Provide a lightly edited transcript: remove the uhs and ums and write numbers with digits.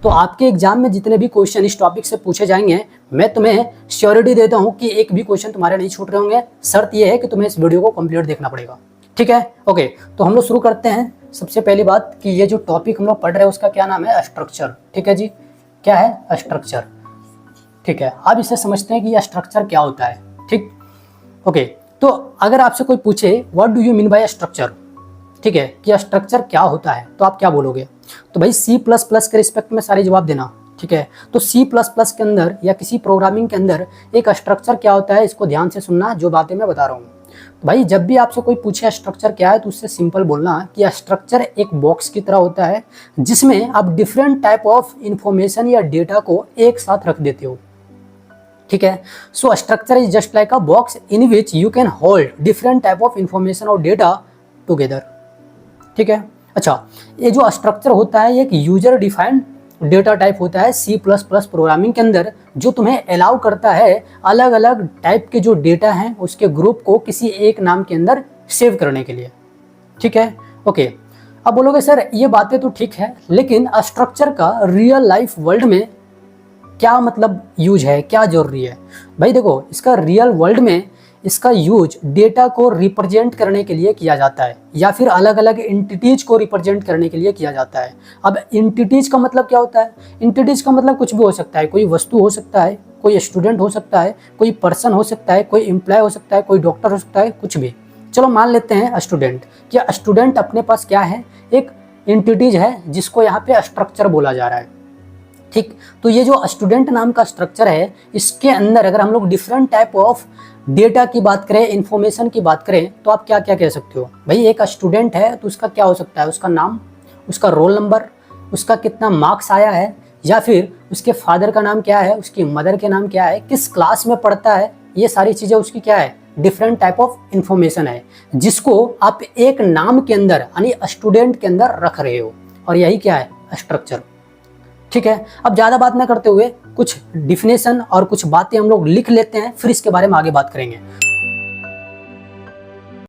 तो आपके एग्जाम में जितने भी क्वेश्चन इस टॉपिक से पूछे जाएंगे, मैं तुम्हें श्योरिटी देता हूं कि एक भी क्वेश्चन तुम्हारे नहीं छूट रहे होंगे। शर्त यह है कि तुम्हें इस वीडियो को कंप्लीट देखना पड़ेगा, ठीक है। ओके, तो हम लोग शुरू करते हैं। सबसे पहली बात कि ये जो टॉपिक हम लोग पढ़ रहे हैं उसका क्या नाम है? स्ट्रक्चर, ठीक है जी। क्या है? स्ट्रक्चर, ठीक है। अब इसे समझते हैं कि यह स्ट्रक्चर क्या होता है, ठीक। ओके, तो अगर आपसे कोई पूछे what do you mean by structure, ठीक है, कि स्ट्रक्चर क्या होता है, तो आप क्या बोलोगे? तो भाई C++ के रिस्पेक्ट में सारे जवाब देना, ठीक है। तो C++ के अंदर या किसी प्रोग्रामिंग के अंदर एक स्ट्रक्चर क्या होता है, इसको ध्यान से सुनना जो बातें मैं बता रहा हूँ। तो भाई जब भी आपसे कोई पूछे स्ट्रक्चर क्या है, तो उससे सिंपल बोलना कि स्ट्रक्चर एक बॉक्स की तरह होता है जिसमें आप डिफरेंट टाइप ऑफ इंफॉर्मेशन या डेटा को एक साथ रख देते हो, ठीक है। So structure is just like a box in which you can hold different type of information और डेटा टुगेदर, ठीक है। अच्छा, ये जो स्ट्रक्चर होता है एक यूजर डिफाइंड डेटा टाइप होता है C++ प्रोग्रामिंग के अंदर, जो तुम्हें अलाउ करता है अलग अलग टाइप के जो डेटा हैं उसके ग्रुप को किसी एक नाम के अंदर सेव करने के लिए, ठीक है। ओके, अब बोलोगे सर ये बातें तो ठीक है, लेकिन स्ट्रक्चर का रियल लाइफ वर्ल्ड में क्या मतलब यूज है, क्या जरूरी है? भाई देखो, इसका रियल वर्ल्ड में इसका यूज डेटा को रिप्रेजेंट करने के लिए किया जाता है या फिर अलग अलग एंटिटीज को रिप्रेजेंट करने के लिए किया जाता है। अब एंटिटीज का मतलब क्या होता है? एंटिटीज का मतलब कुछ भी हो सकता है, कोई वस्तु हो सकता है, कोई स्टूडेंट हो सकता है, कोई पर्सन हो सकता है, कोई एम्प्लॉय हो सकता है, कोई डॉक्टर हो सकता है, कुछ भी। चलो मान लेते हैं स्टूडेंट। क्या स्टूडेंट अपने पास क्या है? एक एंटिटीज है जिसको यहाँ पे स्ट्रक्चर बोला जा रहा है, ठीक। तो ये जो स्टूडेंट नाम का स्ट्रक्चर है, इसके अंदर अगर हम लोग डिफरेंट टाइप ऑफ डेटा की बात करें, इंफॉर्मेशन की बात करें, तो आप क्या क्या कह सकते हो? भाई एक स्टूडेंट है तो उसका क्या हो सकता है? उसका नाम, उसका रोल नंबर, उसका कितना मार्क्स आया है, या फिर उसके फादर का नाम क्या है, उसकी मदर के नाम क्या है, किस क्लास में पढ़ता है, ये सारी चीज़ें उसकी क्या है? डिफरेंट टाइप ऑफ इंफॉर्मेशन है जिसको आप एक नाम के अंदर यानी स्टूडेंट के अंदर रख रहे हो, और यही क्या है? स्ट्रक्चर, ठीक है। अब ज़्यादा बात ना करते हुए कुछ डिफिनेशन और कुछ बातें हम लोग लिख लेते हैं, फिर इसके बारे में आगे बात करेंगे।